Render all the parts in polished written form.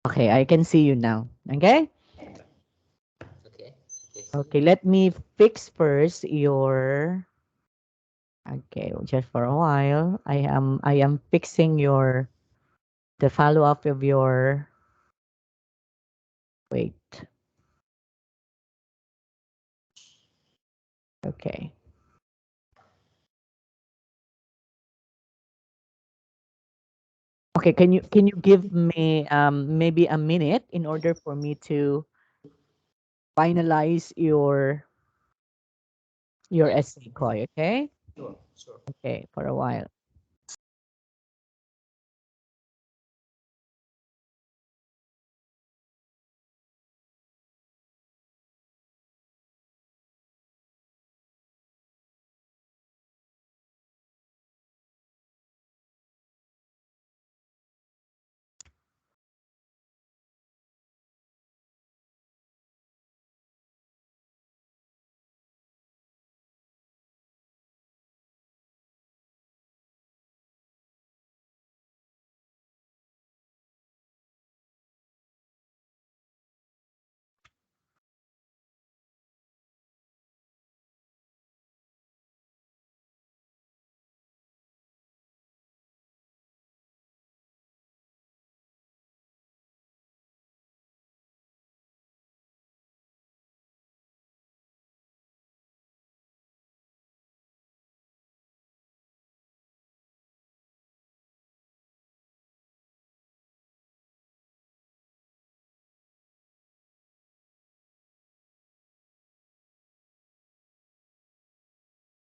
Okay, I can see you now. Okay? Okay. Okay. See. Okay, let me fix first your okay, just for a while. I am fixing your the follow-up of your wait. Okay. Okay, can you give me maybe a minute in order for me to finalize your Yeah. essay, Khoi, okay? Sure. Sure. Okay, for a while.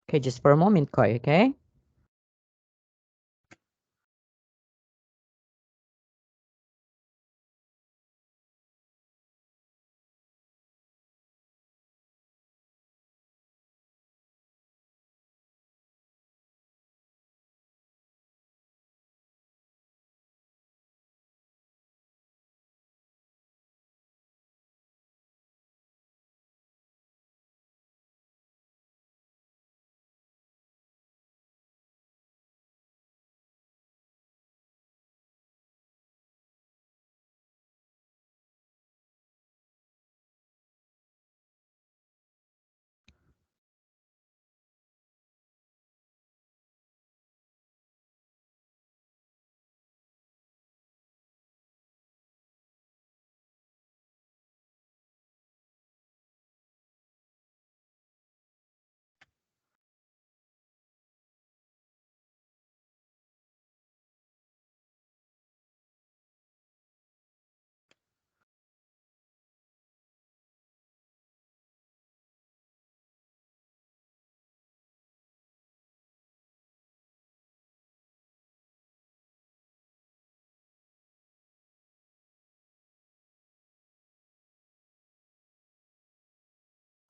Okay, just for a moment, Khoi, okay?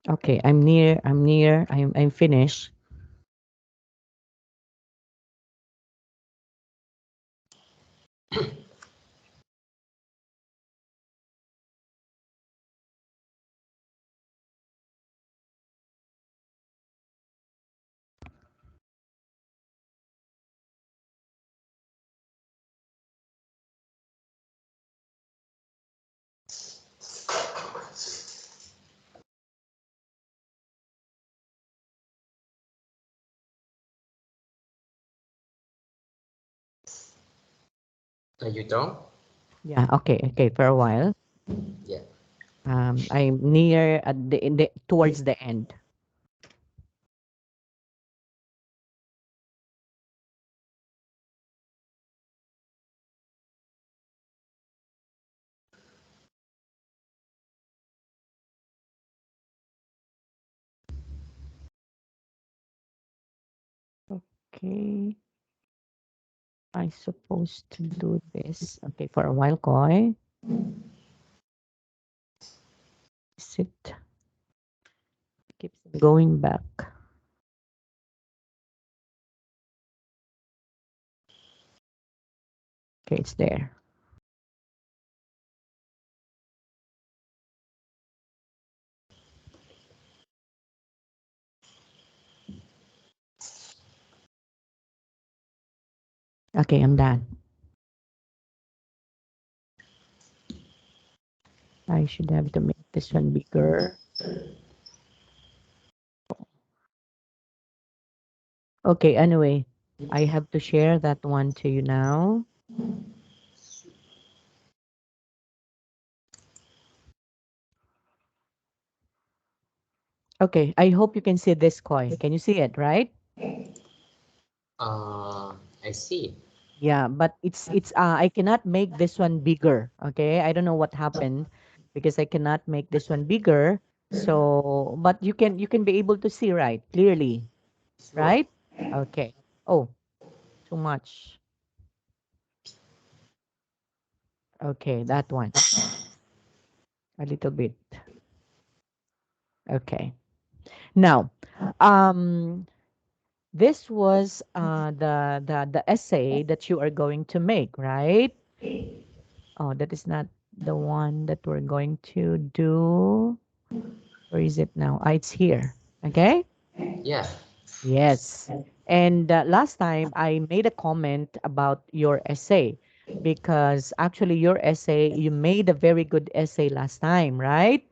Okay, I'm finished. Are you done? Yeah, okay, okay, for a while. Yeah. I'm near at the towards the end. Okay, I supposed to do this. Okay, for a while, Koi. Sit. Keeps going back. Okay, it's there. Okay, I'm done. I should have to make this one bigger. Okay, anyway, I have to share that one to you now. Okay, I hope you can see this Koi. Can you see it, right? I see. Yeah, but it's I cannot make this one bigger. Okay, I don't know what happened because I cannot make this one bigger. So, but you can be able to see right clearly, Sure. right? Okay. Oh, too much. Okay, that one a little bit. Okay. Now, um, this was the essay that you are going to make, right? Oh, that is not the one that we're going to do. Where is it now? Ah, it's here. Okay? Yeah. Yes. And last time I made a comment about your essay because actually your essay, you made a very good essay last time, right?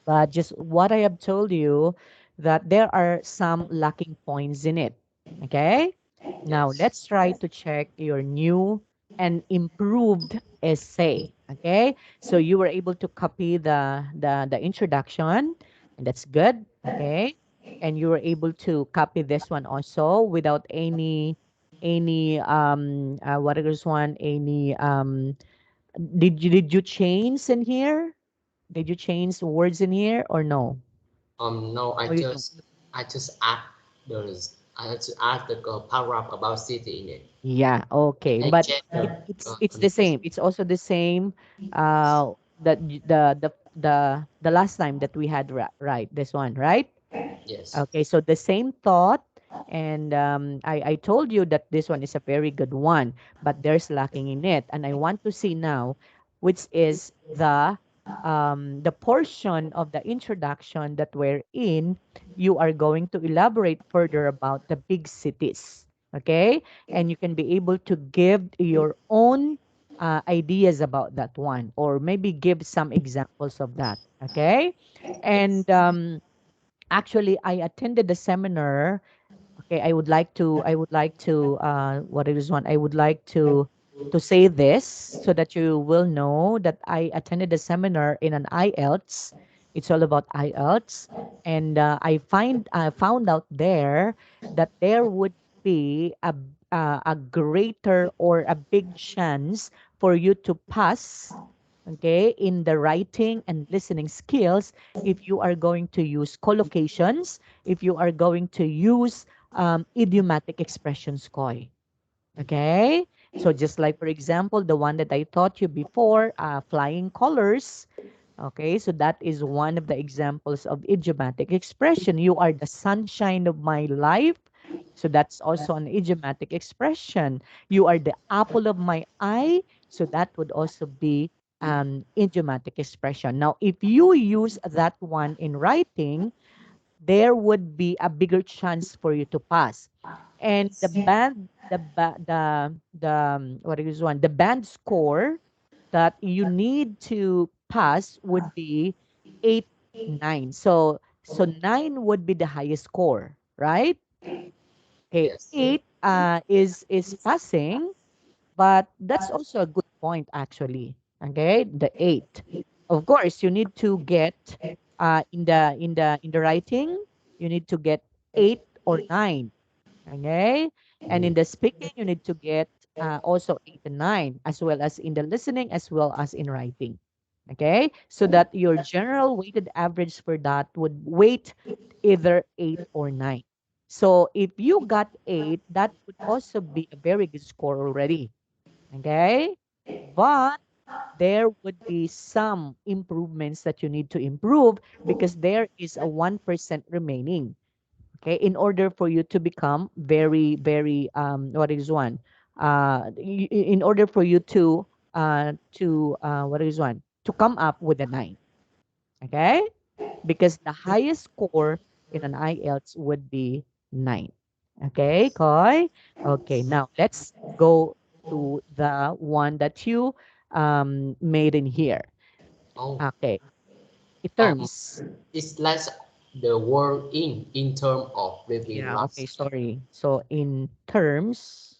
But just what I have told you that there are some lacking points in it. Okay? Now Yes. let's try to check your new and improved essay. Okay? So you were able to copy the introduction, and that's good. Okay? And you were able to copy this one also without any what is one any did you change in here? Did you change the words in here or no? No, Oh, you don't. I just add I just add the paragraph about city in it. Yeah, okay. I But check it's the same. connotation. It's also the same that the last time that we had right this one, right? Yes. Okay, so the same thought, and I told you that this one is a very good one, but there's lacking in it, and I want to see now, which is the portion of the introduction that we're in. You are going to elaborate further about the big cities, okay, and you can be able to give your own ideas about that one, or maybe give some examples of that, okay, and actually, I attended the seminar. Okay, I would like to what is one? I would like to say this so that you will know that I attended a seminar in an IELTS. It's all about IELTS, and I found out there that there would be a greater or a big chance for you to pass, okay, in the writing and listening skills if you are going to use collocations, if you are going to use idiomatic expressions, Koi. Okay? So just like, for example, the one that I taught you before, flying colors. Okay, so that is one of the examples of idiomatic expression. You are the sunshine of my life. So that's also an idiomatic expression. You are the apple of my eye. So that would also be idiomatic expression. Now, if you use that one in writing, there would be a bigger chance for you to pass. And what is one? The band score that you need to pass would be 8, 9. So 9 would be the highest score, right? Okay, Yes. 8 is passing, but that's also a good point actually. Okay, the 8. Of course, you need to get in the writing, you need to get 8 or 9. Okay, and in the speaking, you need to get also 8 and 9, as well as in the listening, as well as in writing. Okay, so that your general weighted average for that would weight either 8 or 9. So if you got 8, that would also be a very good score already. Okay? But there would be some improvements that you need to improve because there is a 1% remaining. Okay? In order for you to become very, very, what is one? In order for you what is one? To come up with a 9. Okay? Because the highest score in an IELTS would be 9. Okay, Koi? Okay, now let's go to the one that you made in here. Oh, Okay. In um, terms. it's like the word in term of living Yeah, large okay, sorry. So in terms,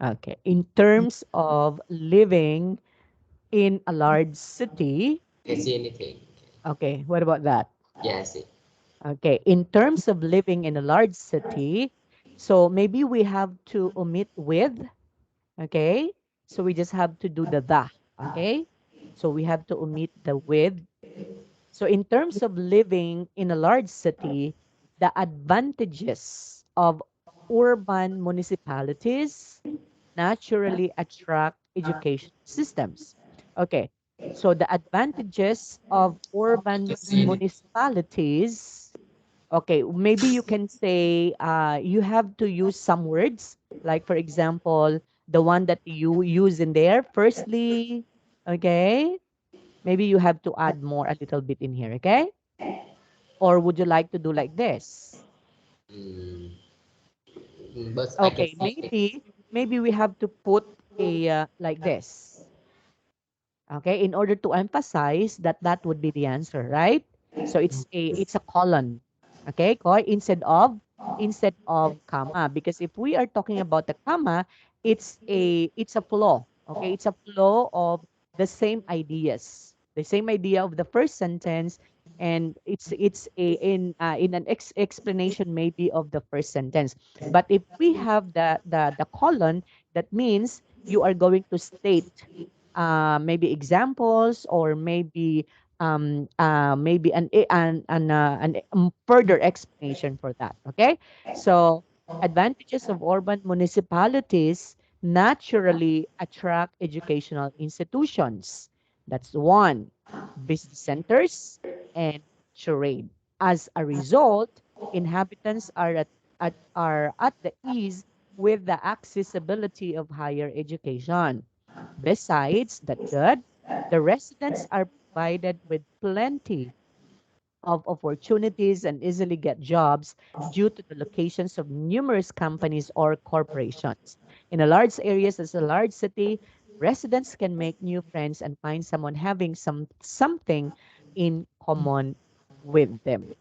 okay, in terms of living in a large city, can see anything. okay, what about that? Yes, it. Okay, in terms of living in a large city, so maybe we have to omit with, okay? So we just have to do the, okay? So we have to omit the with. So in terms of living in a large city, the advantages of urban municipalities naturally attract education systems. Okay, so the advantages of urban Can see anything. municipalities, okay, maybe you can say you have to use some words, like for example, the one that you use in there. Firstly, okay, maybe you have to add more a little bit in here, okay? Or would you like to do like this? Mm, but I can Okay, see it. maybe we have to put a like this. Okay, in order to emphasize that that would be the answer, right? So it's a colon. Okay, Koi, instead of comma, because if we are talking about the comma, it's a flow. Okay, it's a flow of the same ideas, the same idea of the first sentence, and it's a in an explanation maybe of the first sentence. But if we have the colon, that means you are going to state maybe examples, or maybe an further explanation for that. Okay, so advantages of urban municipalities naturally attract educational institutions. That's one. Business centers and trade. As a result, inhabitants are at the ease with the accessibility of higher education. Besides that good, the residents are provided with plenty of opportunities and easily get jobs due to the locations of numerous companies or corporations. In a large areas as a large city, residents can make new friends and find someone having something in common with them.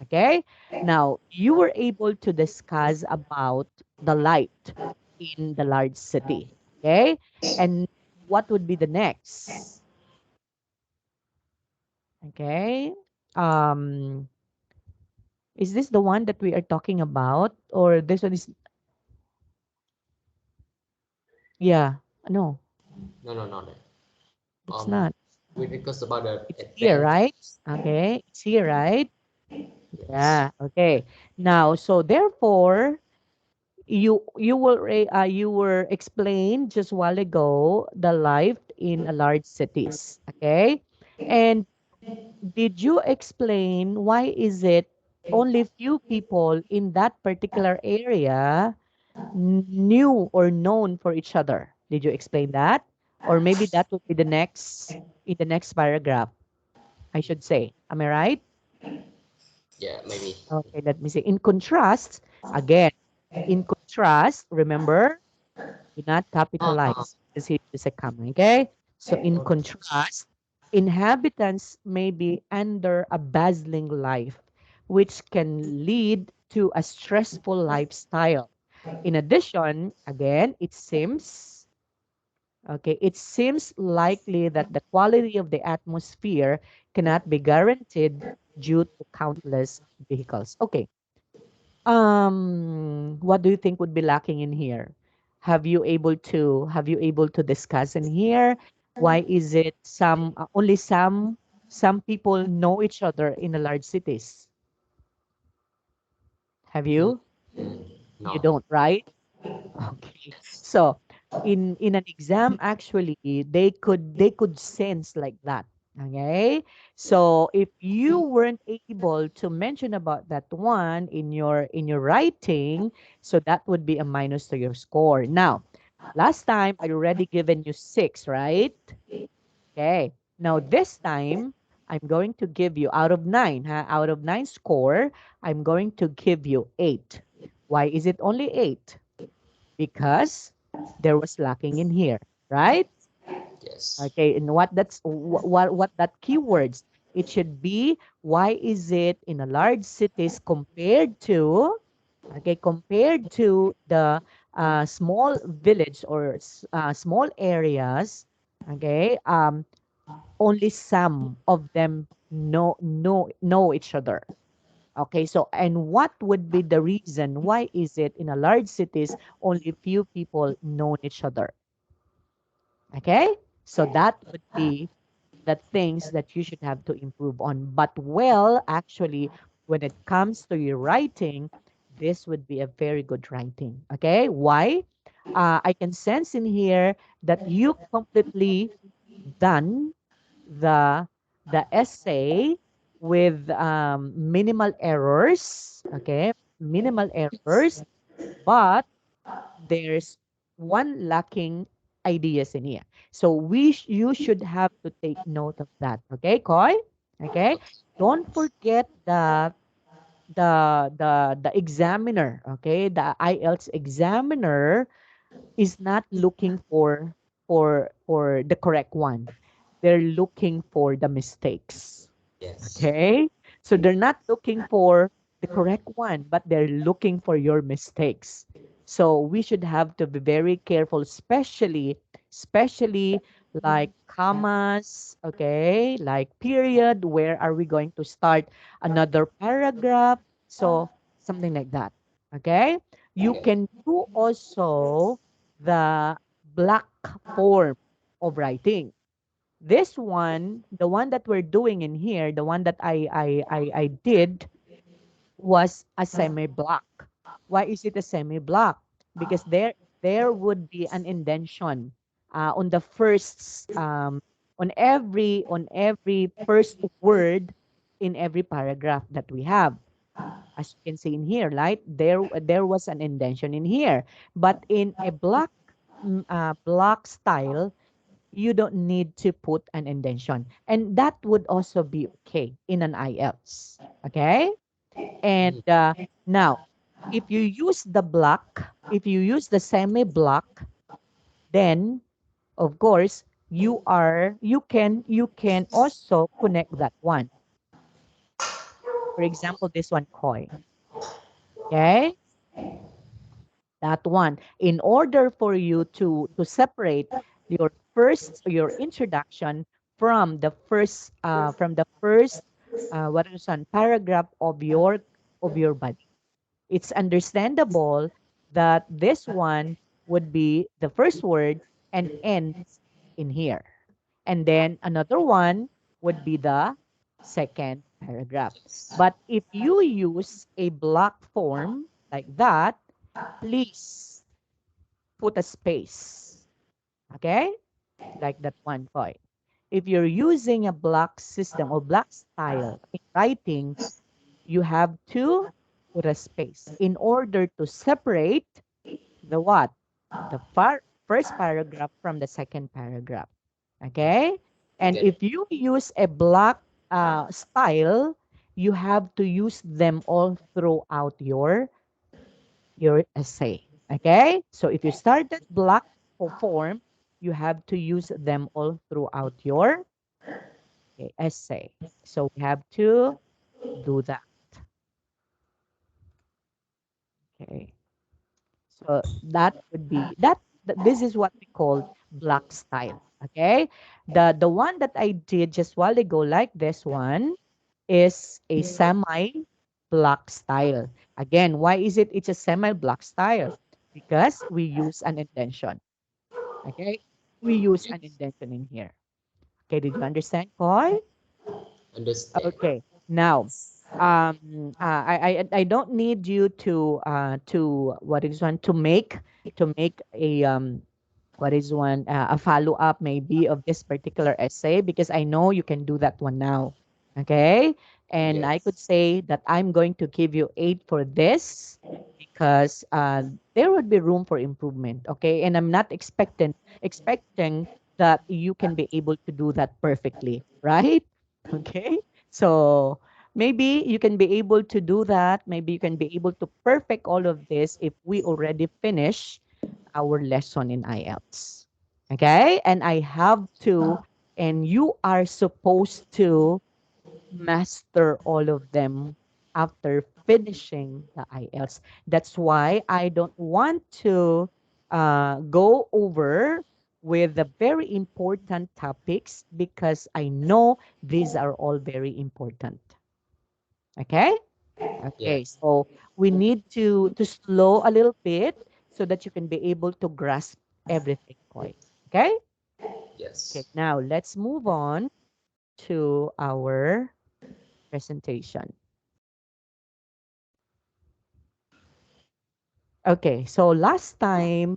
Okay? Now, you were able to discuss about the light in the large city. Okay? And what would be the next? Okay? Um, is this the one that we are talking about? Or this one is, yeah, no, No, no, no, no. it's Um, not. we discussed about the It's here, advantage. right? Okay, it's here, right? Yes. Yeah, okay. Now, so therefore, you were explained just while ago the life in a large cities, okay? And did you explain why is it only few people in that particular area knew or known for each other? Did you explain that? Or maybe that would be the next in the next paragraph, I should say. Am I right? Yeah, maybe. Okay, let me see. In contrast, again, in contrast, remember, do not Uh, capitalize because here is a comma, okay? So in okay. contrast, inhabitants may be under a bustling life, which can lead to a stressful lifestyle. In addition, again, it seems likely that the quality of the atmosphere cannot be guaranteed due to countless vehicles. Okay. What do you think would be lacking in here? Have you able to discuss in here? Why is it only some people know each other in the large cities? Have Mm, you? You no. don't, right? Okay. So in an exam, actually, they could sense like that. Okay. So if you weren't able to mention about that one in your writing, so that would be a minus to your score. Now, last time I already given you 6, right? Okay. Now this time I'm going to give you out of 9, out of 9 score, I'm going to give you 8. Why is it only 8? Because there was lacking in here, right? Yes. Okay, and what that keywords? It should be why is it in a large cities compared to, okay, compared to the small village or small areas, okay, only some of them know each other. Okay, so and what would be the reason? Why is it in a large cities only few people know each other? Okay, so that would be the things that you should have to improve on. But well, actually, when it comes to your writing, this would be a very good writing. Okay, why? I can sense in here that you completely done the essay with minimal errors. Okay, minimal errors, but there's one lacking ideas in here. So you should have to take note of that. Okay, Koi? Okay. Okay. Don't forget the examiner. Okay, the IELTS examiner is not looking for the correct one. They're looking for the mistakes. Yes. Okay? So they're not looking for the correct one, but they're looking for your mistakes. So we should have to be very careful, especially like commas, okay? Like period, where are we going to start another paragraph? So something like that. Okay? You Okay. can do also the black form of writing. This one, the one that we're doing in here, the one that I did was a semi-block. Why is it a semi-block? Because there would be an indentation on the first on every first word in every paragraph that we have. As you can see in here, right? There was an indentation in here, but in a block style, you don't need to put an indentation. And that would also be okay in an IELTS. Okay? And Mm. now, if you use the block, if you use the semi-block, then of course you can also connect that one. For example, this one coin. Okay? That one. In order for you to separate your introduction from the first what is one paragraph of your body. It's understandable that this one would be the first word and ends in here. And then another one would be the second paragraph. Yes. But if you use a block form like that, please put a space. Okay? Like that one point. If you're using a block system or block style in writing, you have to put a space in order to separate the what? The first paragraph from the second paragraph. Okay? And Okay. if you use a block style, you have to use them all throughout your essay. Okay? So if you started block form, you have to use them all throughout your essay. So we have to do that. Okay. So that would be this is what we call block style. Okay. The one that I did just while ago, like this one, is a semi block style. Again, why is it's a semi block style? Because we use an indentation. Okay? We use an indentation in here. Okay, did you understand, Koi? Understand. Okay. Now, I don't need you to what is one to make a follow up maybe of this particular essay because I know you can do that one now. Okay? And I could Yes. say that I'm going to give you 8 for this because there would be room for improvement. Okay? And I'm not expecting that you can be able to do that perfectly, right? Okay? So maybe you can be able to do that. Maybe you can be able to perfect all of this if we already finish our lesson in IELTS. Okay? And I have to, and you are supposed to master all of them after finishing the IELTS. That's why I don't want to go over with the very important topics because I know these are all very important. Okay? Okay, Yes. so we need to slow a little bit so that you can be able to grasp everything, Koi. Okay? Okay, Yes. now let's move on to our presentation. Okay, so last time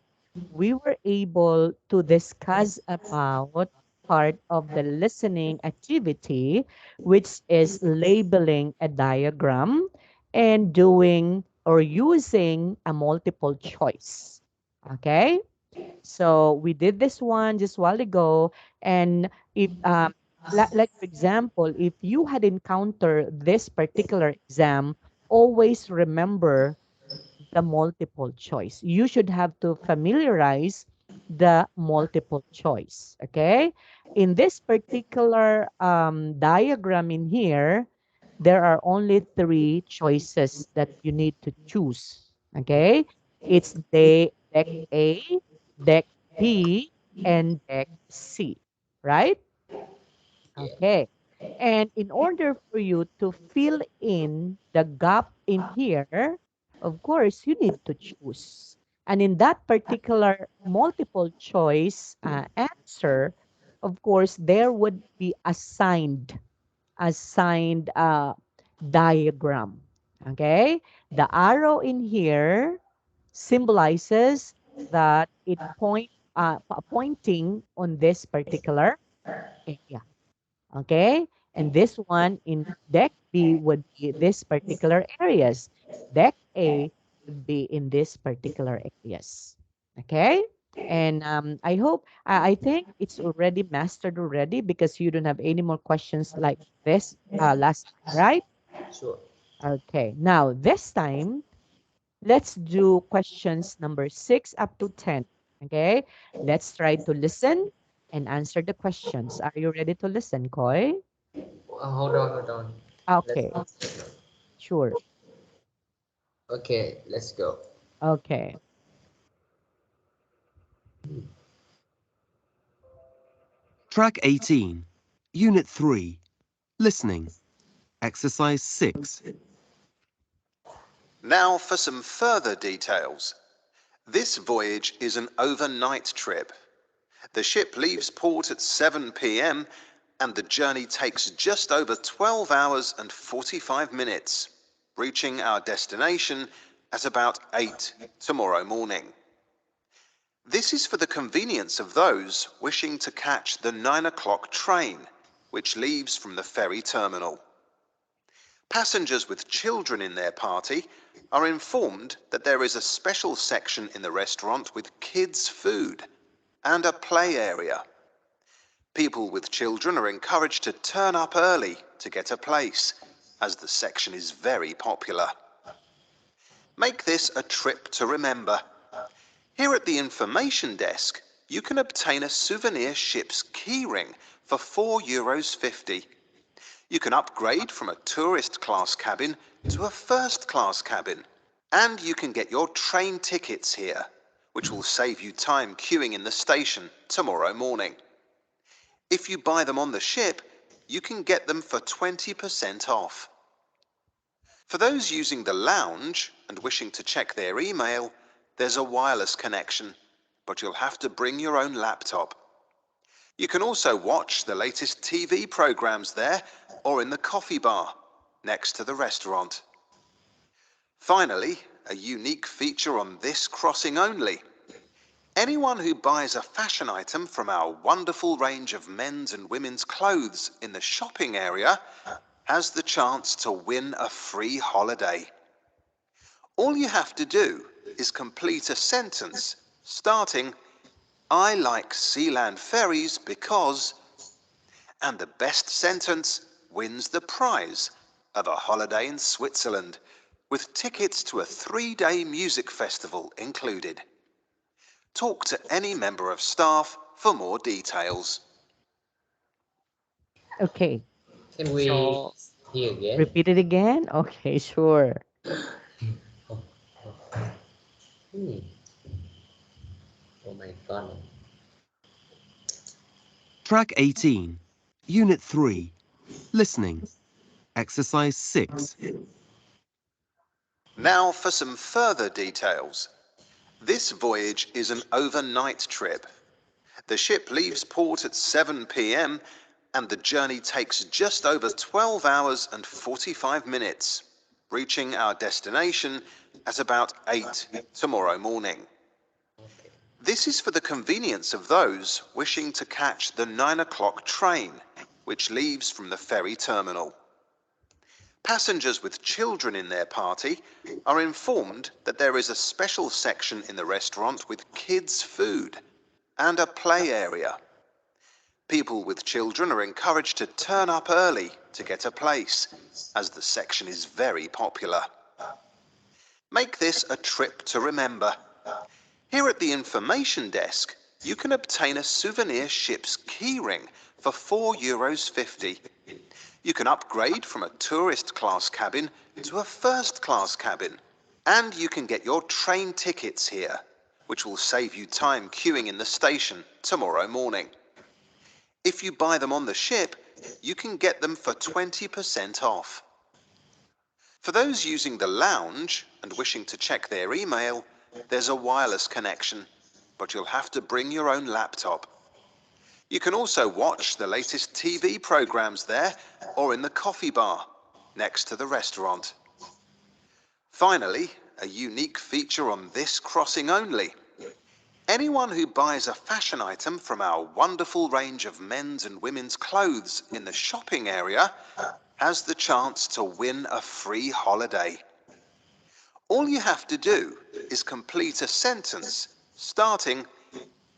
we were able to discuss about part of the listening activity, which is labeling a diagram and doing or using a multiple choice. Okay, so we did this one just a while ago, and if like for example, if you had encountered this particular exam, always remember the multiple choice. You should have to familiarize the multiple choice. Okay. In this particular diagram in here, there are only three choices that you need to choose. Okay. It's deck A, deck B, and deck C. Right? Yeah. Okay. And in order for you to fill in the gap in here, of course, you need to choose. And in that particular multiple choice answer, of course, there would be assigned diagram. Okay? The arrow in here symbolizes that pointing on this particular area. Okay? And this one in deck B would be this particular areas. Deck A would be in this particular areas. Okay? And I hope, I think it's already mastered already because you don't have any more questions like this last time, right? Sure. Okay. Now, this time, let's do questions number 6 up to 10. Okay? Let's try to listen and answer the questions. Are you ready to listen, Koi? Hold on, hold on. Let's Okay, answer. sure. Okay, let's go. Okay. Track 18, Unit 3, Listening, Exercise 6. Now for some further details. This voyage is an overnight trip. The ship leaves port at 7 p.m. and the journey takes just over 12 hours and 45 minutes, reaching our destination at about 8 tomorrow morning. This is for the convenience of those wishing to catch the 9 o'clock train, which leaves from the ferry terminal. Passengers with children in their party are informed that there is a special section in the restaurant with kids' food and a play area. People with children are encouraged to turn up early to get a place, as the section is very popular. Make this a trip to remember. Here at the information desk, you can obtain a souvenir ship's keyring for €4.50. You can upgrade from a tourist class cabin to a first class cabin. And you can get your train tickets here, which will save you time queuing in the station tomorrow morning. If you buy them on the ship, you can get them for 20% off. For those using the lounge and wishing to check their email, there's a wireless connection, but you'll have to bring your own laptop. You can also watch the latest TV programs there or in the coffee bar next to the restaurant. Finally, a unique feature on this crossing only. Anyone who buys a fashion item from our wonderful range of men's and women's clothes in the shopping area has the chance to win a free holiday. All you have to do is complete a sentence starting, I like Sealand ferries because, and the best sentence wins the prize of a holiday in Switzerland with tickets to a 3-day music festival included. Talk to any member of staff for more details. Okay. Can we So hear again? repeat it again. Okay, sure. Hmm. Oh my god. Track 18, Unit 3, Listening, Exercise 6. Now for some further details. This voyage is an overnight trip. The ship leaves port at 7 p.m. and the journey takes just over 12 hours and 45 minutes, reaching our destination at about 8 tomorrow morning. This is for the convenience of those wishing to catch the 9 o'clock train, which leaves from the ferry terminal. Passengers with children in their party are informed that there is a special section in the restaurant with kids' food and a play area. People with children are encouraged to turn up early to get a place, as the section is very popular. Make this a trip to remember. Here at the information desk, you can obtain a souvenir ship's keyring for €4.50. You can upgrade from a tourist class cabin to a first class cabin. And you can get your train tickets here, which will save you time queuing in the station tomorrow morning. If you buy them on the ship, you can get them for 20% off. For those using the lounge and wishing to check their email, there's a wireless connection, but you'll have to bring your own laptop. You can also watch the latest TV programs there or in the coffee bar next to the restaurant. Finally, a unique feature on this crossing only. Anyone who buys a fashion item from our wonderful range of men's and women's clothes in the shopping area has the chance to win a free holiday. All you have to do is complete a sentence starting,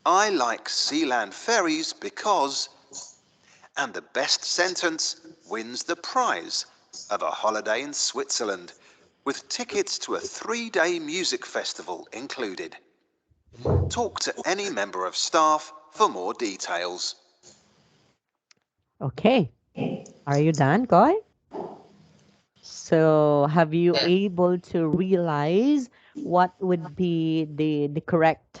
"I like Sealand ferries because," and the best sentence wins the prize of a holiday in Switzerland with tickets to a 3-day music festival included. Talk to any member of staff for more details. Okay. Are you done, Koi? So, have you Yeah. able to realize what would be the correct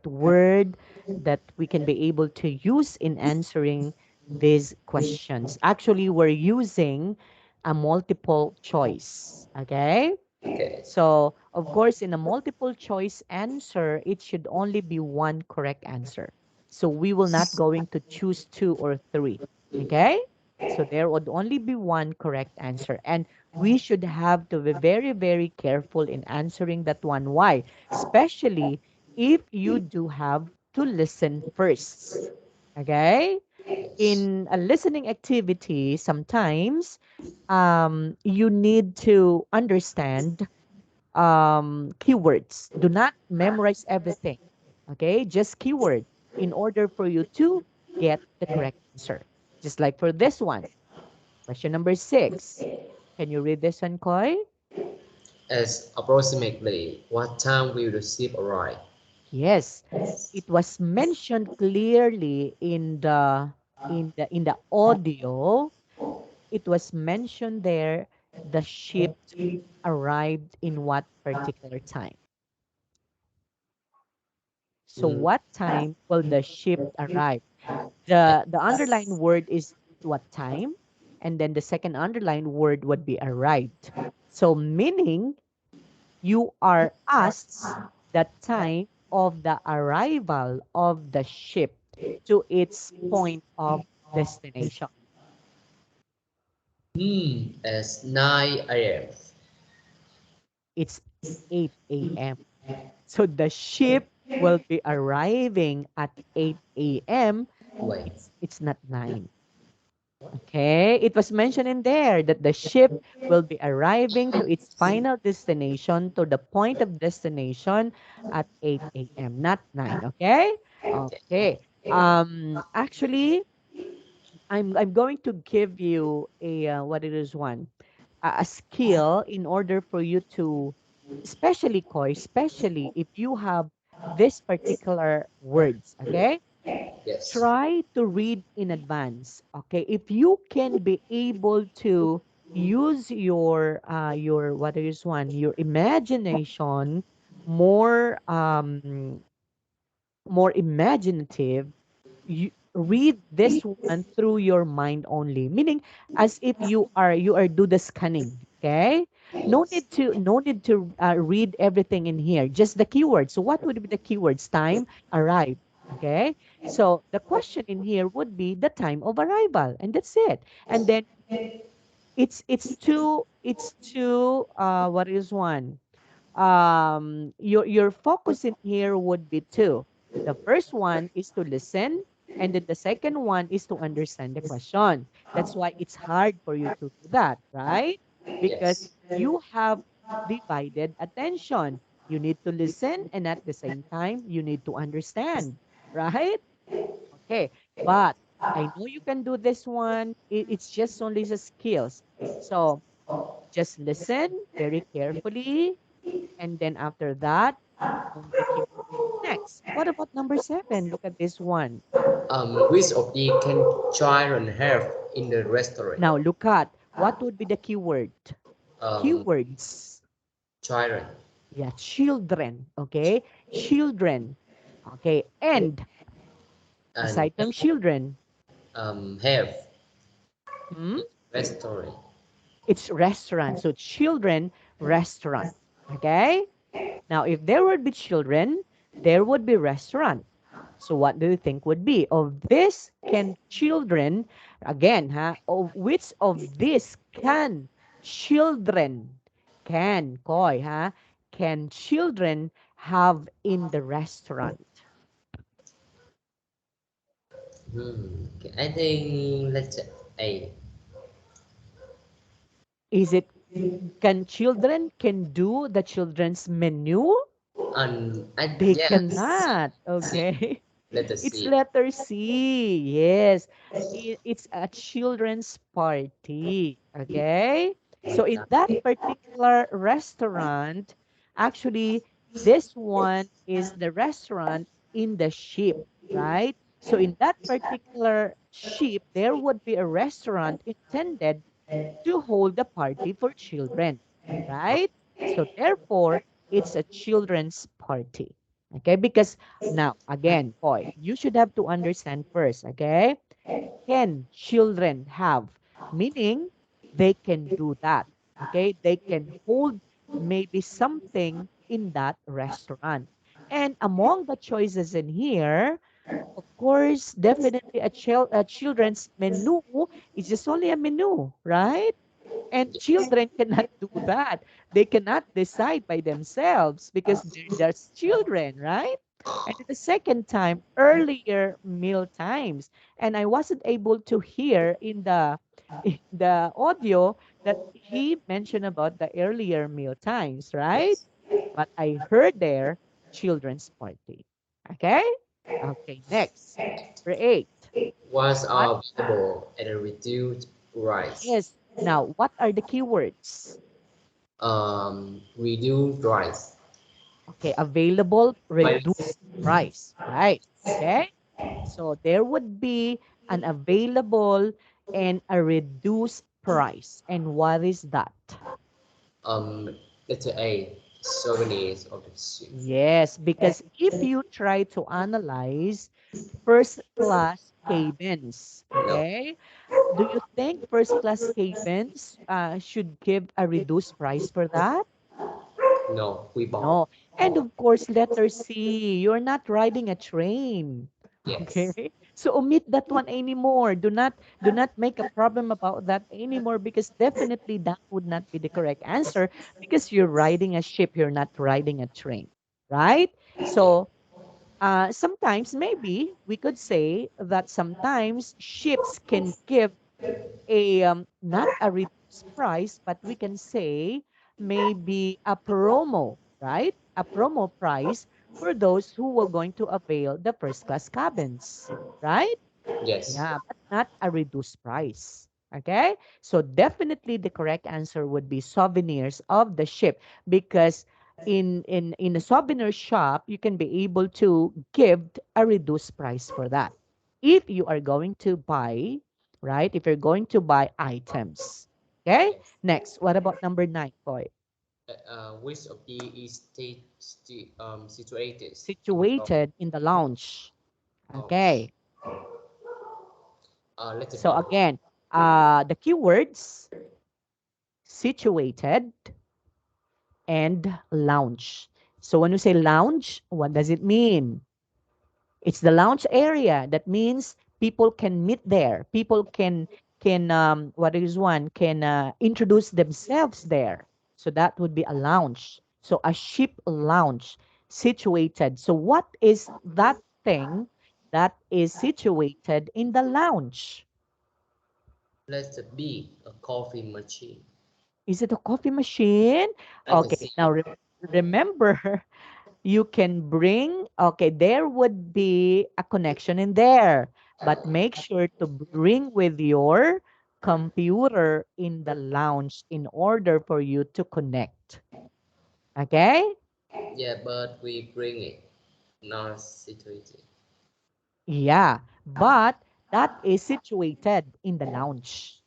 word that we can be able to use in answering these questions? Actually, we're using a multiple choice. Okay. Okay. So, of course, in a multiple choice answer, it should only be one correct answer. So we will not going to choose two or three. Okay? So there would only be one correct answer. And we should have to be very, very careful in answering that one. Why? Especially if you do have to listen first. Okay? Yes. In a listening activity, sometimes you need to understand keywords. Do not memorize everything. Okay, just keyword in order for you to get the correct answer. Just like for this one, question number 6. Can you read this one, Koi? As approximately what time will the ship arrive? Yes, it was mentioned clearly in the audio. It was mentioned there the ship arrived in what particular time. So Mm, what time will the ship arrive? The underlined word is what time, and then the second underlined word would be arrived. So meaning you are asked the time of the arrival of the ship to its point of destination. as 9 a.m. It's 8 a.m. So the ship will be arriving at 8 a.m. Wait. It's not 9. Okay, it was mentioned in there that the ship will be arriving to its final destination, to the point of destination at 8 a.m., not 9. Okay? Okay. Actually, I'm going to give you a what it is one a skill in order for you to, especially Koi, especially if you have this particular words, okay? Yes. Try to read in advance, okay? If you can be able to use your what is one, your imagination more more imaginative, you read this one through your mind only, meaning as if you are do the scanning, okay? No Yes. need to read everything in here, just the keywords. So what would be the keywords? Time, arrive, okay? So the question in here would be the time of arrival, and that's it. And then it's two what is one, your focus in here would be two. The first one is to listen, and then the second one is to understand the question. That's why it's hard for you to do that, right? Because Yes. you have divided attention. You need to listen, and at the same time you need to understand, right? Okay, but I know you can do this one. It's just only the skills. So just listen very carefully, and then after that, on the keyboard. Next, what about number 7? Look at this one. Which of the can children have in the restaurant? Now look at what would be the keyword. Um, Keywords. children. Yeah, children. Okay, children. Okay, and And aside from children, have hmm, restaurant. it's restaurant. So children, restaurant. Okay. Now, if there would be children, there would be restaurant. So what do you think would be? Of this can children, again, of which of this can children, can, Khoi, can children have in the restaurant? Okay, I think let's say A. Is it, can children can do the children's menu? And I They yes. cannot, C. okay? Let us It's see. letter C. Yes. It's a children's party. Okay. So in that Exactly. particular restaurant, actually, this one is the restaurant in the ship, right? So in that particular ship, there would be a restaurant intended to hold a party for children, right? So therefore, it's a children's party. Okay, because now again, boy, you should have to understand first, okay? Can children have? Meaning they can do that. Okay, they can hold maybe something in that restaurant. And among the choices in here, of course, definitely a children's menu is just only a menu, right? And children cannot do that. They cannot decide by themselves because they're just children, right? And at the second time, earlier meal times. And I wasn't able to hear in the in the audio that he mentioned about the earlier meal times, right? Yes. But I heard there children's party. Okay? Okay, next. Number 8. Was What? available at a reduced price. Yes. Now, what are the keywords? Reduced price. Okay, available, But reduced price, right? Okay, so there would be an available and a reduced price. And what is that? um, letter A. Souvenirs of the ship. Yes, because if you try to analyze first class cabins, No, okay, do you think first class cabins should give a reduced price for that? no, we bought. No. And of course, letter C, you're not riding a train. Yes. Okay? So omit that one anymore. Do not make a problem about that anymore because definitely that would not be the correct answer because you're riding a ship, you're not riding a train. Right? So sometimes maybe we could say that sometimes ships can give a not a reduced price, but we can say maybe a promo, right? A promo price for those who were going to avail the first class cabins, right? Yes. Yeah, but not a reduced price. Okay? So definitely the correct answer would be souvenirs of the ship because in a souvenir shop, you can be able to give a reduced price for that. If you are going to buy, right? If you're going to buy items. Okay? Yes. Next, what about number 9, boy? Which of the is situated in the Situated in the lounge. lounge? Okay. Letter So B. again, the keywords situated and lounge. So when you say lounge, what does it mean? It's the lounge area. That means people can meet there. People can what is one can introduce themselves there. So that would be a lounge. So a ship lounge situated. So what is that thing that is situated in the lounge? Letter B. A coffee machine. Is it a coffee machine? I can Okay, see now remember, you can bring, okay, there would be a connection in there, but make sure to bring with your computer in the lounge in order for you to connect. Okay? Yeah, but we bring it, not situated. Yeah, but that is situated in the lounge.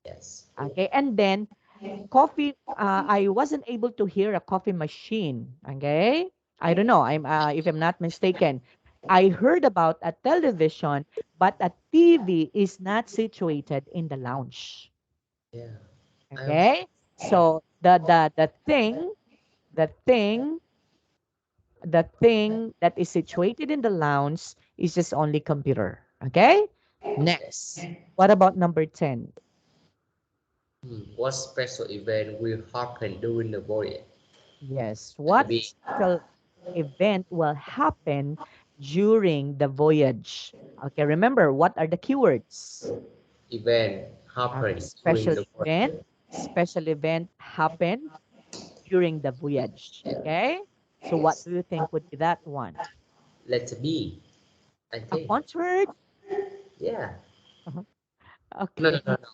Yes. Okay, and then coffee, I wasn't able to hear a coffee machine. Okay, I don't know. I'm if I'm not mistaken, I heard about a television, but a TV is not situated in the lounge. Yeah. I also. Okay, so the thing the thing that is situated in the lounge is just only computer. Okay, Yes. next, what about number 10? What special event will happen during the voyage? Yes. Letter What B. special event will happen during the voyage? Okay, remember, what are the keywords? Event Okay, happen during special the event. voyage. Special event happened during the voyage. Okay? So what Yes. do you think would be that one? Letter B. I A think. concert? Yeah. Uh-huh. No, no, Okay. no, no.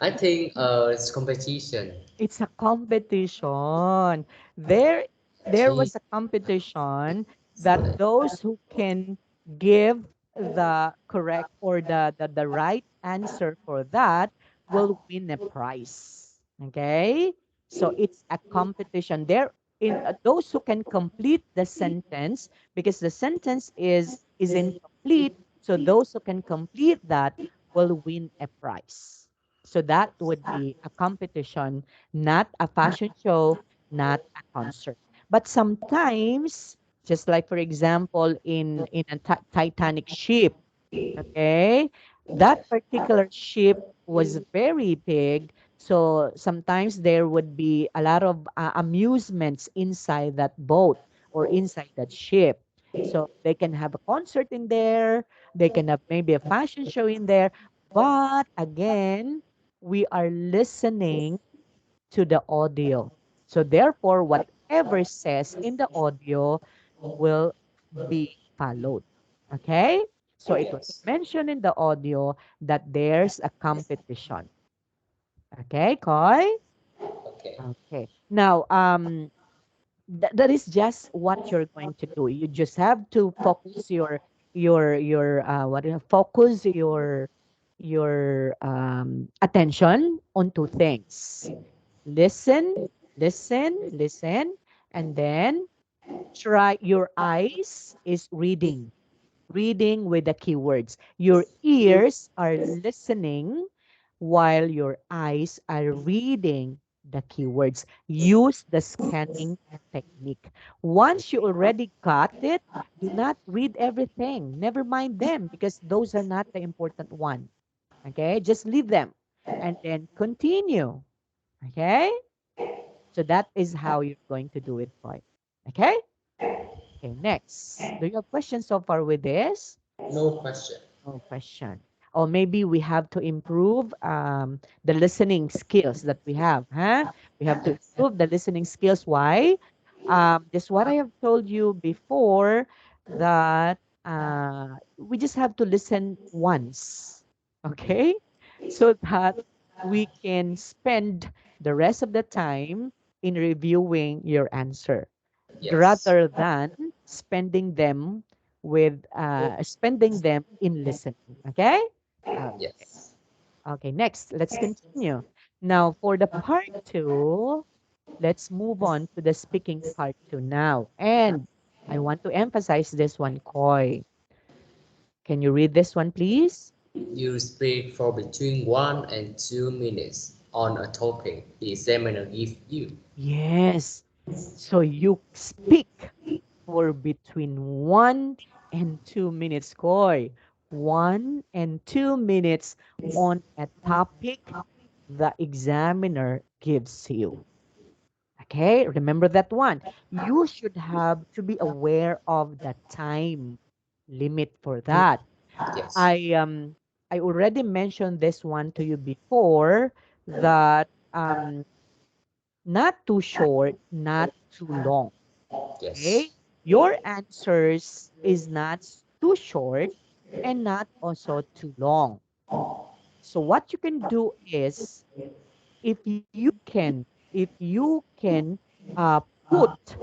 I think it's competition. It's a competition. There G. was a competition that those who can give the correct or the right answer for that will win a prize. Okay? So it's a competition. There in those who can complete the sentence, because the sentence is incomplete, so those who can complete that will win a prize. So that would be a competition, not a fashion show, not a concert. But sometimes, just like for example, in a Titanic ship, okay, that particular ship was very big. So sometimes there would be a lot of amusements inside that boat or inside that ship. So they can have a concert in there, they can have maybe a fashion show in there. But again, we are listening to the audio. So therefore, whatever says in the audio will be followed. Okay? So it was Yes. mentioned in the audio that there's a competition. Okay, Koi? Okay. Okay. Now, that is just what you're going to do. You just have to focus your what do you focus your attention on two things. Listen, listen, and then try your eyes is reading with the keywords. Your ears are listening while your eyes are reading the keywords. Use the scanning technique. Once you already got it, do not read everything. Never mind them because those are not the important one. Okay? Just leave them and then continue. Okay? So that is how you're going to do it, boy. Okay? Okay, next. Do you have questions so far with this? No question. No question. Or maybe we have to improve the listening skills that we have, huh? We have to improve the listening skills. Why? Just what I have told you before that we just have to listen once, okay? So that we can spend the rest of the time in reviewing your answer Yes. rather than spending them in listening. Okay? Okay. Yes. Okay, next, let's continue. Now, for the part two, let's move on to the speaking part two now. And I want to emphasize this one, Koi. Can you read this one, please? You speak for between 1 and 2 minutes on a topic the examiner gives you. Yes. So you speak for between 1 and 2 minutes, Koi. 1 and 2 minutes on a topic the examiner gives you. Okay, remember that one. You should have to be aware of the time limit for that. Yes. I um I already mentioned this one to you before that not too short, not too long. Okay? Yes. Your answers is not too short and not also too long. So what you can do is if you can put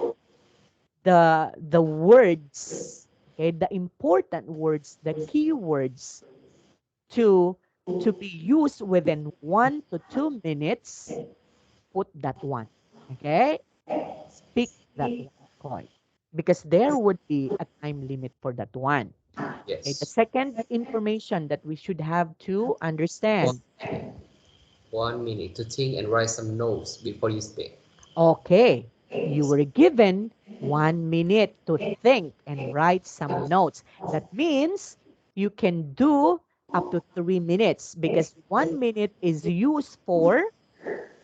the words, okay, the important words, the keywords to to be used within 1 to 2 minutes, put that one. Okay? Speak that one, Koi. Because there would be a time limit for that one. Okay, the Yes. second information that we should have to One understand. minute. 1 minute to think and write some notes before you speak. Okay, you were given 1 minute to think and write some notes. That means you can do up to 3 minutes because 1 minute is used for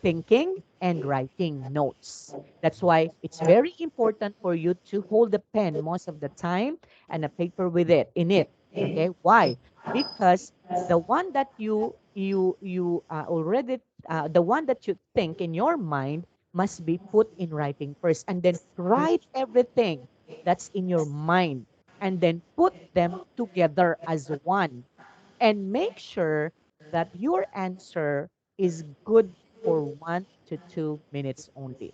thinking and writing notes. That's why it's very important for you to hold the pen most of the time and a paper with it in it. Okay? Why? Because the one that you already the one that you think in your mind must be put in writing first and then write everything that's in your mind and then put them together as one and make sure that your answer is good for 1 to 2 minutes only.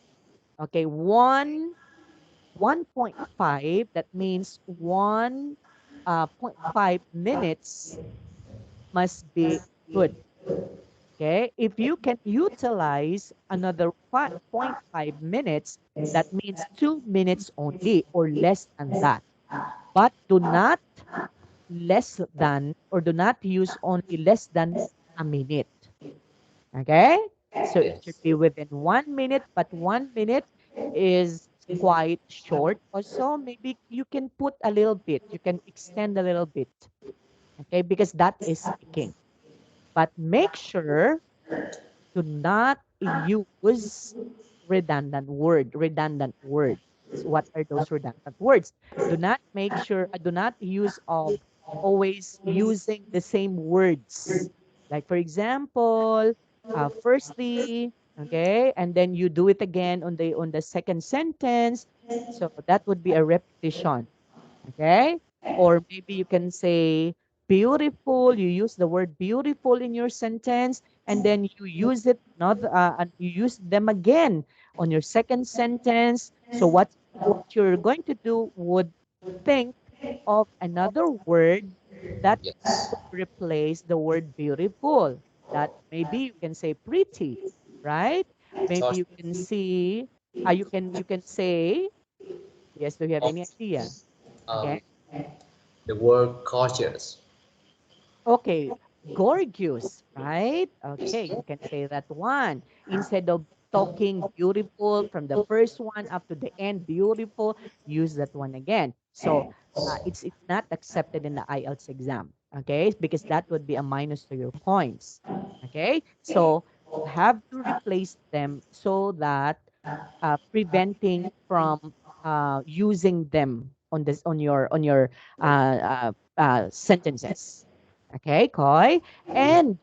Okay, 1.5, that means 1.5 minutes must be good. Okay, if you can utilize another 5.5 minutes, that means 2 minutes only or less than that. But do not less than or do not use only less than a minute. Okay? So it should Yes. be within 1 minute, but 1 minute is quite short. Also, maybe you can put a little bit, you can extend a little bit. Okay? Because that is speaking. But make sure to not use redundant words. What are those redundant words? Do not use of always using the same words. Like for example, firstly, okay, and then you do it again on the second sentence. So that would be a repetition. Okay? Or maybe you can say beautiful. You use the word beautiful in your sentence, and then you use it another, and you use them again on your second sentence. So what you're going to do would think of another word that Yes. would replace the word beautiful. That maybe you can say pretty, right? Maybe Touch. you can see, you can say, yes, do you have any idea? Um, Okay. the word cautious. Okay, gorgeous, right? Okay, you can say that one. Instead of talking beautiful from the first one up to the end, beautiful, use that one again. So it's not accepted in the IELTS exam, okay? Because that would be a minus to your points, okay? So you have to replace them so that preventing from using them on your sentences. Okay, Koi. And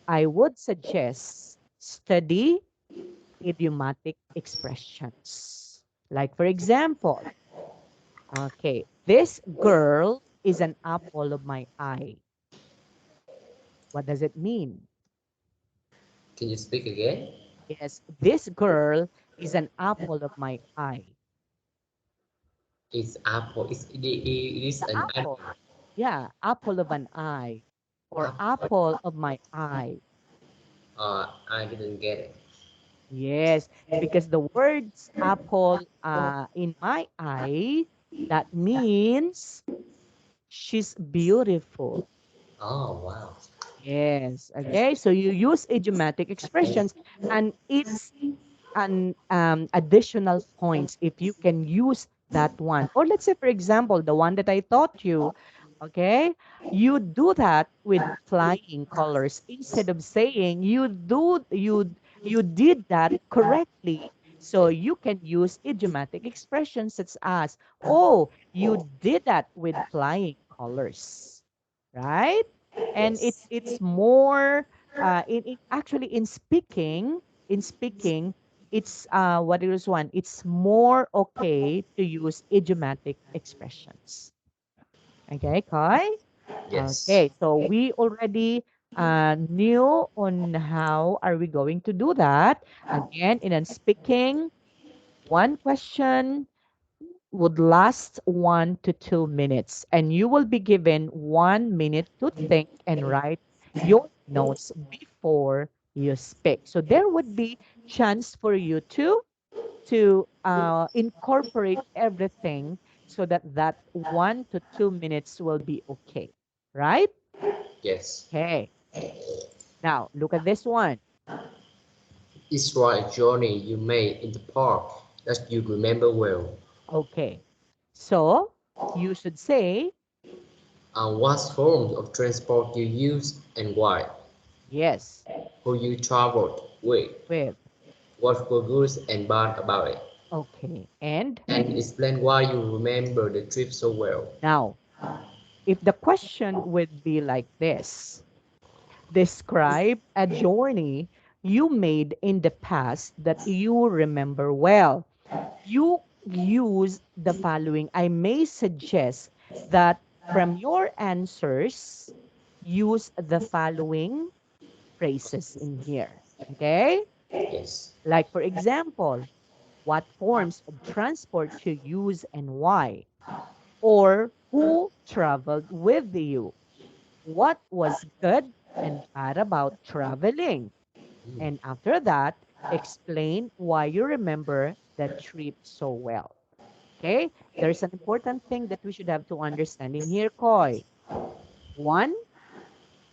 I would suggest study idiomatic expressions. Like for example, okay, this girl is an apple of my eye. What does it mean? Can you speak again? Yes, this girl is an apple of my eye. It's apple. It is an Apple. apple. Yeah, apple of an eye or Apple. apple of my eye. I didn't get it. Yes, because the words apple in my eye, that means she's beautiful. Oh wow. Yes. Okay. So you use idiomatic expressions, and it's an additional points if you can use that one. Or let's say, for example, the one that I taught you, okay, you do that with flying colors instead of saying you did that correctly. So Yes. you can use idiomatic expressions such as, oh, you did that with flying colors, right? And Yes. it's more in actually in speaking it's what is one, it's more okay to use idiomatic expressions. Okay, Kai? Yes. Okay, so we already knew on how are we going to do that. Again, in speaking, one question would last 1 to 2 minutes, and you will be given 1 minute to think and write your notes before you speak. So there would be chance for you to incorporate everything so that that 1 to 2 minutes will be okay, right? Yes. Okay. Now look at this one. Describe a journey you made in the park that you remember well. Okay. So you should say And what forms of transport you used and why. yes Who you traveled with. with. What were good and bad about it. Okay. And And explain why you remember the trip so well. now, if the question would be like this, describe a journey you made in the past that you remember well. You use the following. I may suggest that from your answers, use the following phrases in here. Okay? Yes. Like, for example, what forms of transport to use and why? Or who traveled with you? What was good and bad about traveling? Mm. And after that, explain why you remember the trip so well. Okay? There's an important thing that we should have to understand in here, Koi. One,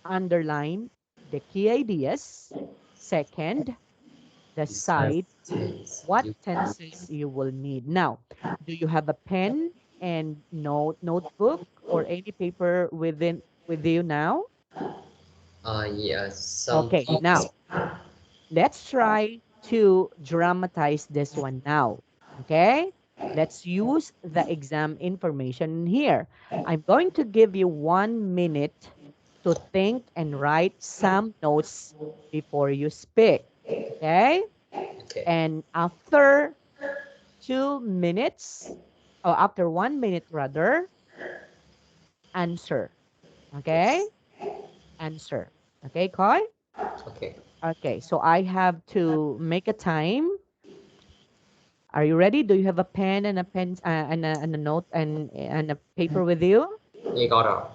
underline the key ideas. Second, Decide decide tense. what You tenses you will need. Now, do you have a pen and notebook or any paper with you now? yeah, some Okay, keys. now let's try to dramatize this one now. Okay? Let's use the exam information here. I'm going to give you 1 minute to think and write some notes before you speak. Okay? Okay. And after 2 minutes, or after 1 minute rather, answer. Okay? Yes. Answer. Okay, Koi? Okay. Okay, so I have to make a time. Are you ready? Do you have a pen and a pen and a note and a paper with you? You got it.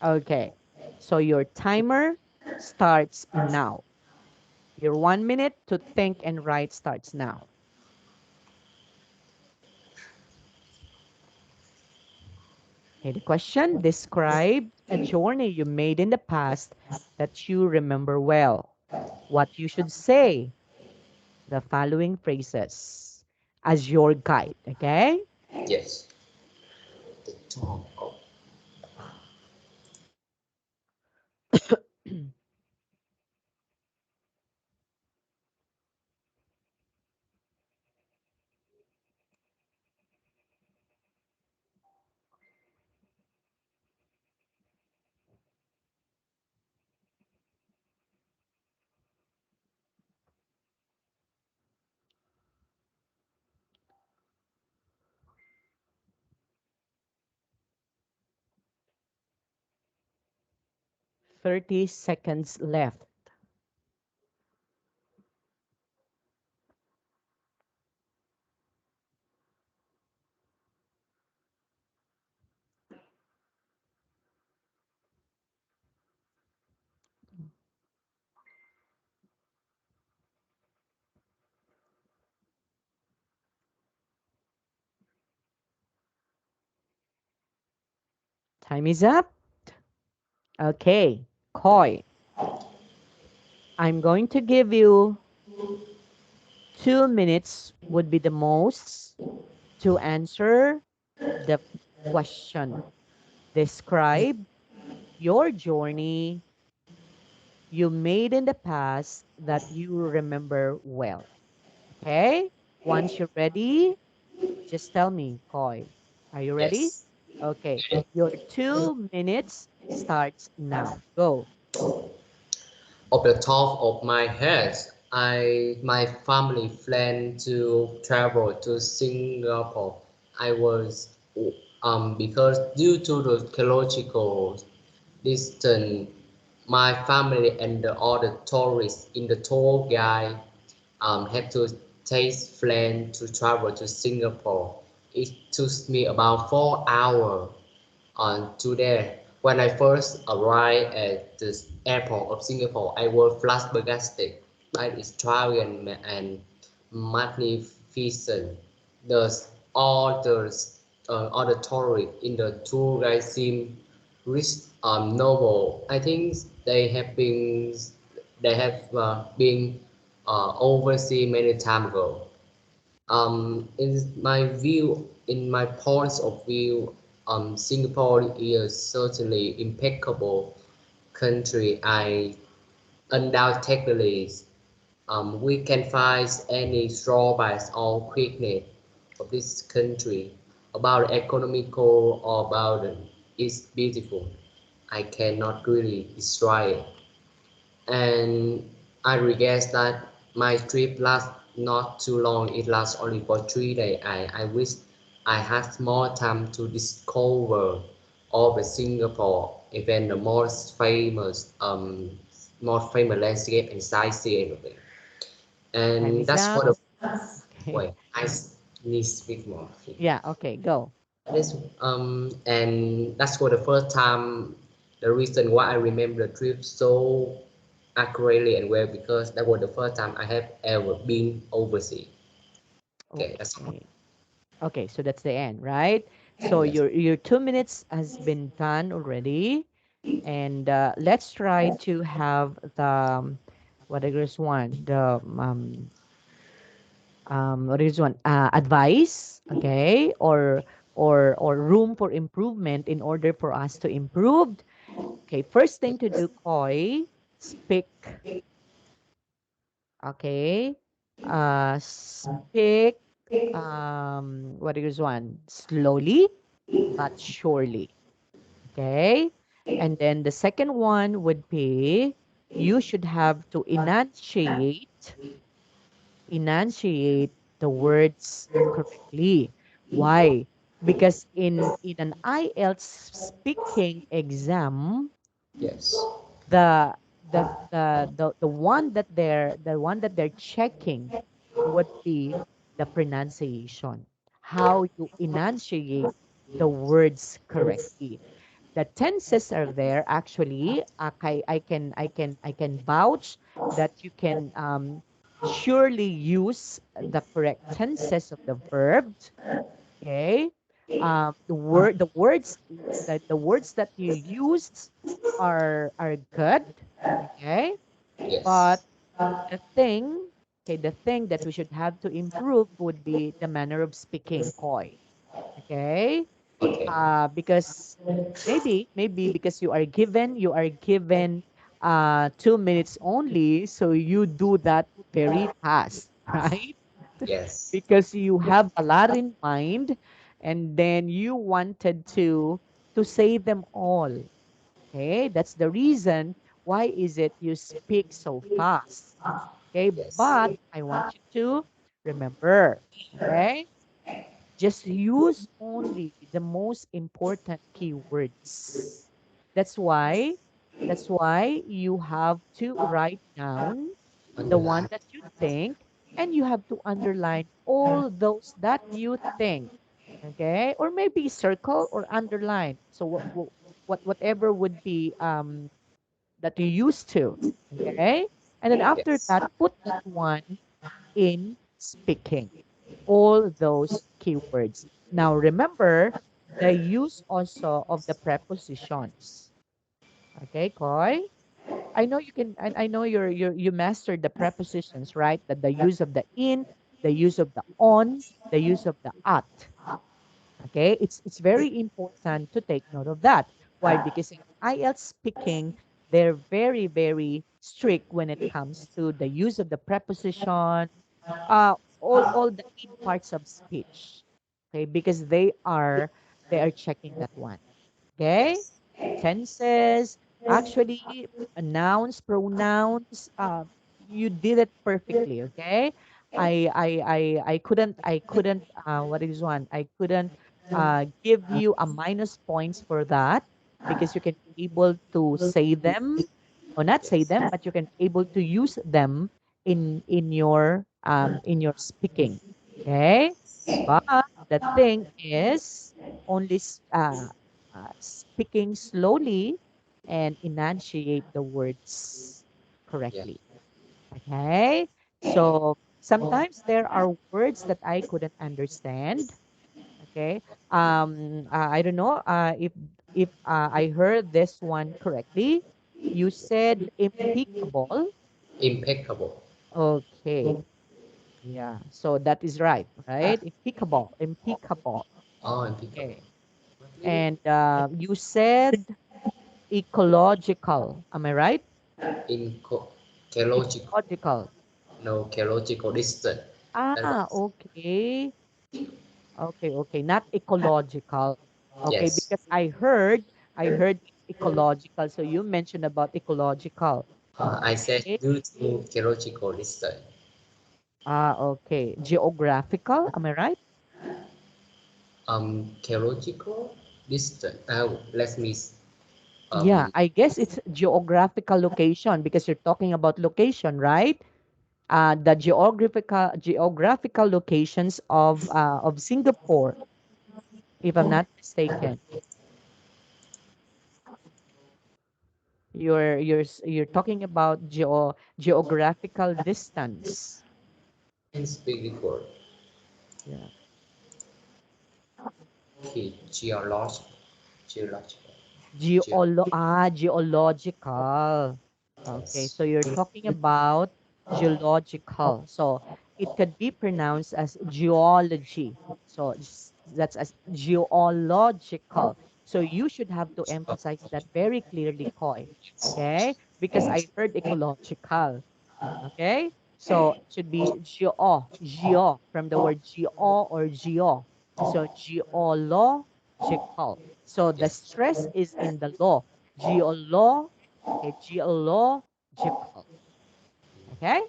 Okay. So your timer starts now. Your 1 minute to think and write starts now. Okay, the question, describe a journey you made in the past that you remember well. What you should say, the following phrases as your guide, okay? Yes. The top of 30 seconds left. Time is up. Okay. Koi, I'm going to give you 2 minutes would be the most to answer the question. Describe your journey you made in the past that you remember well. Okay? Once you're ready, just tell me, Koi. Are you ready? Yes. Okay. Your 2 minutes starts now. Go. Off the top of my head, my family planned to travel to Singapore. I was because due to the ecological distance, my family and the other tourists in the tour guide had to take plane to travel to Singapore. It took me about 4 hours on to there. When I first arrived at the airport of Singapore, I was flabbergasted by its triumph and magnificent. Thus, all the tourists in the tour guide seem rich noble. I think they have been overseas many time ago. In my points of view, Singapore is certainly impeccable country. I undoubtedly we can find any drawbacks or weakness of this country about economical or about it's beautiful. I cannot really destroy it. And I regret that my trip lasts not too long. It lasts only for 3 days. I wish I had more time to discover all the Singapore, even the most famous landscape and sightseeing of it. Time And is that's up. for the Okay. wait. Need to speak more. Yeah, okay, go. And that's for the first time. The reason why I remember the trip so accurately and well because that was the first time I have ever been overseas. Okay, that's all. Okay. Okay, so that's the end, right? So Yes. your 2 minutes has been done already. And let's try to have the what is one? The what is one? Advice, okay? Or room for improvement in order for us to improve. Okay, first thing to do, Koi, speak, okay? Speak what is one? Slowly but surely. Okay. And then the second one would be you should have to enunciate the words correctly. Why? Because in an IELTS speaking exam, Yes. the the one that they're checking would be the pronunciation, how you enunciate the words correctly. The tenses are there actually. I can vouch that you can surely use the correct tenses of the verbs. Okay. The words that you used are good. Okay. But Yes. the thing, okay, the thing that we should have to improve would be the manner of speaking, Koi. Okay. Okay. Because maybe because you are given 2 minutes only, so you do that very fast, right? Yes. Because you have a lot in mind, and then you wanted to say them all. Okay, that's the reason why is it you speak so fast. Okay, Yes. but I want you to remember, okay, just use only the most important keywords. That's why you have to write down the one Underline. that you think, and you have to underline all those that you think. Okay? Or maybe circle or underline. So whatever would be that you used to. Okay? And then after Yes. that, put that one in speaking. All those keywords. Now remember, the use also of the prepositions. Okay, Koi? I know you can, and I know you mastered the prepositions, right? That the use of the in, the use of the on, the use of the at. Okay, it's very important to take note of that. Why? Because in IELTS speaking, they're very strict when it comes to the use of the preposition, all the in parts of speech. Okay, because they are checking that one. Okay? Yes. Tenses, actually, nouns, pronouns, you did it perfectly, okay? I couldn't, what is one? I couldn't give you a minus points for that because you can be able to say them or not say Yes. them, but you can be able to use them in your speaking. Okay? But the thing is only speaking slowly and enunciate the words Yeah. correctly. Okay? So sometimes there are words that I couldn't understand. Okay? I don't know if I heard this one correctly. You said impeccable. Impeccable. Okay. Yeah. So that is right, right? Impeccable. Impeccable. Oh, impeccable. Okay. And you said ecological. Am I right? Ecological. Ecological. No, ecological distant. That's Ah, right. okay. Okay, okay. Not ecological. Okay, Yes. because I heard it's ecological. So you mentioned about ecological. I said Okay. due to ecological distant. Ah, okay. Geographical. Am I right? Ecological distant. Let me. Yeah, Um. I guess it's geographical location because you're talking about location, right? The geographical locations of Singapore, if I'm not mistaken. You're talking about geographical distance. Can speak the word. Yeah. Okay. Geological. Geological. Ge- Geological. Okay, yes. so you're talking about geological. So it could be pronounced as geology. So that's as geological. So you should have to emphasize that very clearly, Koi. Okay? Because I heard ecological. Okay? So it should be geo from the word geo or geo. So geological. So the Yes. stress is in the law. Geolo, okay, geological. Okay?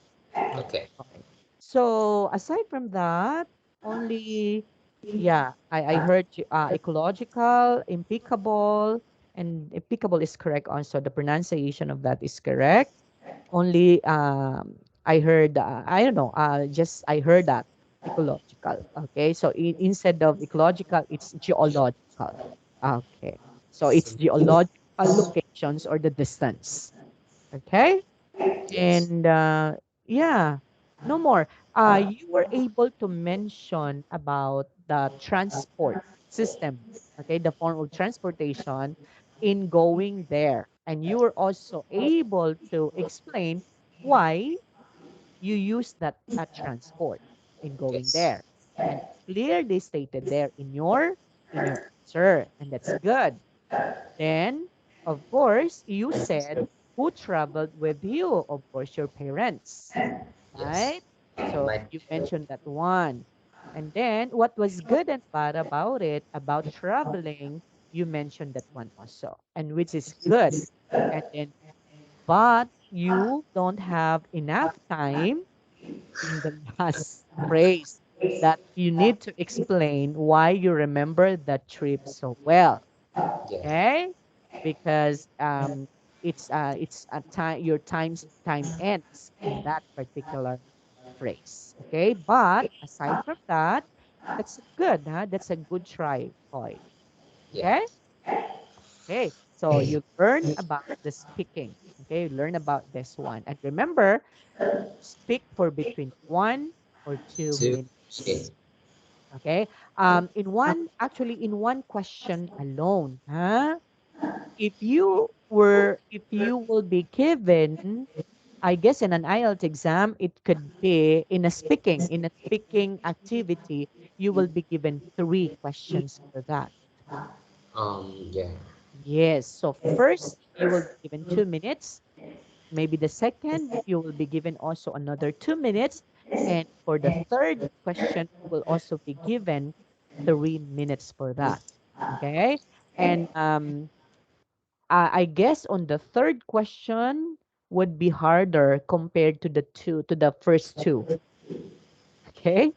Okay. Okay. So aside from that, only yeah, I heard ecological, impeccable, and impeccable is correct also. The pronunciation of that is correct. Only I heard I don't know, just I heard that ecological. Okay, so instead of ecological, it's geological. Okay, so it's Sim- geological locations or the distance. Okay, yes. and yeah, no more. You were able to mention about the transport system. Okay, the form of transportation in going there, and you were also able to explain why you use that transport in going Yes. there, and it's clearly stated there in your answer, and that's good. Then, of course, you said who traveled with you? Of course, your parents, Yes. right? So My you mentioned that one. And then what was good and bad about it, about traveling, you mentioned that one also, and which is good. And then, but you don't have enough time in the last phrase that you need to explain why you remember that trip so well. yeah. Okay? Because it's a time your time ends in that particular phrase. Okay? But aside from that, that's good, huh? That's a good try, Hoy. Yeah. Okay? Okay. So you learn about the speaking. Okay, learn about this one. And remember, speak for between 1 or 2 Two. Okay. minutes. Okay. In one question alone, huh? If you will be given, I guess in an IELTS exam, it could be in a speaking activity, you will be given three questions for that. Yeah. Yes. So first, you will be given 2 minutes. Maybe the second, you will be given also another 2 minutes. And for the third question, you will also be given 3 minutes for that. Okay. And I guess on the third question would be harder compared to the first two. Okay.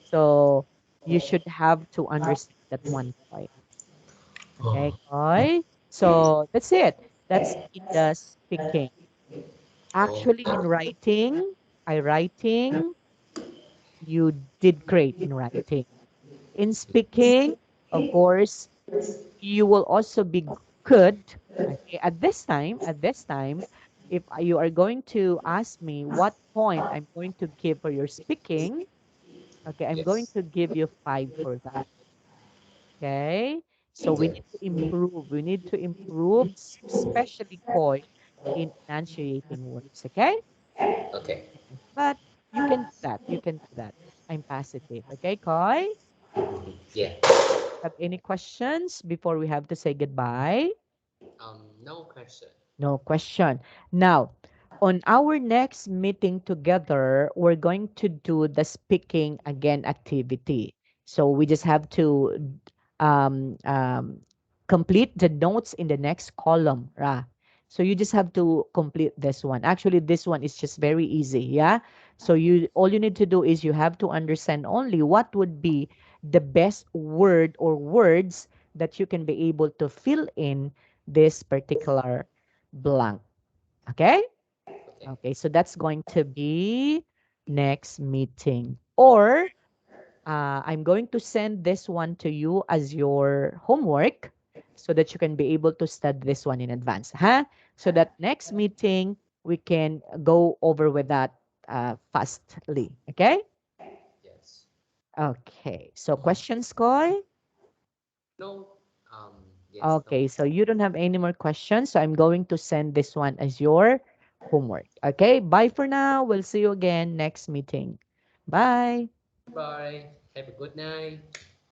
So you should have to understand that one point. Okay, Khoi? So that's it. That's in the speaking. Oh, Actually, in writing, you did great in writing. In speaking, of course, you will also be good. Okay, at this time, if you are going to ask me what point I'm going to give for your speaking, okay, I'm going yes. to give you 5 for that. Okay. So we Yeah. need to improve. We need to improve, especially Koi, in enunciating words. Okay. Okay. But you can do that. You can do that. I'm positive. Okay, Koi? Yeah. Have any questions before we have to say goodbye? No question. No question. Now, on our next meeting together, we're going to do the speaking again activity. So we just have to um, um, complete the notes in the next column. So you just have to complete this one. Actually, this one is just very easy. Yeah. So you all you need to do is you have to understand only what would be the best word or words that you can be able to fill in this particular blank. Okay? Okay. Okay, so that's going to be next meeting. Or I'm going to send this one to you as your homework so that you can be able to study this one in advance. Huh? So that next meeting, we can go over with that fastly. Okay? Yes. Okay. So questions, Koy? No. Yes. No. Okay, so you don't have any more questions, so I'm going to send this one as your homework. Okay, bye for now. We'll see you again next meeting. Bye. Bye. Have a good night.